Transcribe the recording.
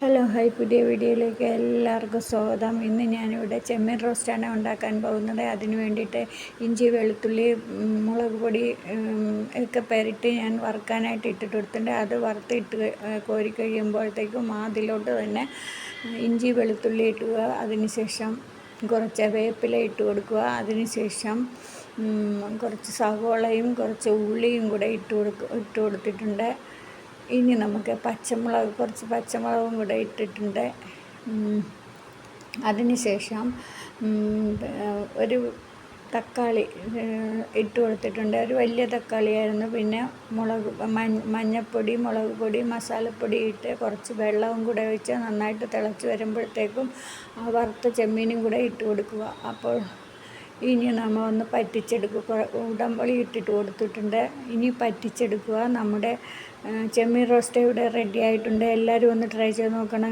Hello hi, പുതിയ വീഡിയോയിലേക്ക് എല്ലാവർക്കും സ്വാഗതം. ഇന്ന് ഞാനിവിടെ ചെമ്മീൻ റോസ്റ്റാണ് ഉണ്ടാക്കാൻ പോകുന്നത്. അതിന് വേണ്ടിയിട്ട് ഇഞ്ചി, വെളുത്തുള്ളി, മുളക് പൊടി ഒക്കെ പെരട്ടി ഞാൻ വറുക്കാനായിട്ട് ഇട്ടിട്ട് കൊടുത്തിട്ടുണ്ട്. അത് വറുത്തിട്ട് കോരി കഴിയുമ്പോഴത്തേക്കും അതിലോട്ട് തന്നെ ഇഞ്ചി, വെളുത്തുള്ളി ഇട്ടുക. അതിനുശേഷം കുറച്ച് വേപ്പില ഇട്ട് കൊടുക്കുക. അതിനുശേഷം കുറച്ച് സവോളയും കുറച്ച് ഉള്ളിയും കൂടെ ഇട്ട് കൊടുത്തിട്ടുണ്ട്. ഇനി നമുക്ക് കുറച്ച് പച്ചമുളകും കൂടെ ഇട്ടിട്ടുണ്ട്. അതിനുശേഷം ഒരു തക്കാളി ഇട്ട് കൊടുത്തിട്ടുണ്ട്. ഒരു വലിയ തക്കാളിയായിരുന്നു. പിന്നെ മഞ്ഞൾപ്പൊടി, മുളക് പൊടി, മസാലപ്പൊടി ഇട്ട് കുറച്ച് വെള്ളവും കൂടെ ഒഴിച്ച് നന്നായിട്ട് തിളച്ച് വരുമ്പോഴത്തേക്കും ആ വറുത്ത ചെമ്മീനും കൂടെ ഇട്ട് കൊടുക്കുക. അപ്പോൾ ഇനി നമ്മൾ ഒന്ന് പറ്റിച്ചെടുക്കുക. ഉടമ്പുളി ഇട്ടിട്ട് കൊടുത്തിട്ടുണ്ട്. ഇനി പറ്റിച്ചെടുക്കുക. നമ്മുടെ ചെമ്മീൻ റോസ്റ്റ് ഇവിടെ റെഡി ആയിട്ടുണ്ട്. എല്ലാവരും ഒന്ന് ട്രൈ ചെയ്ത് നോക്കണം.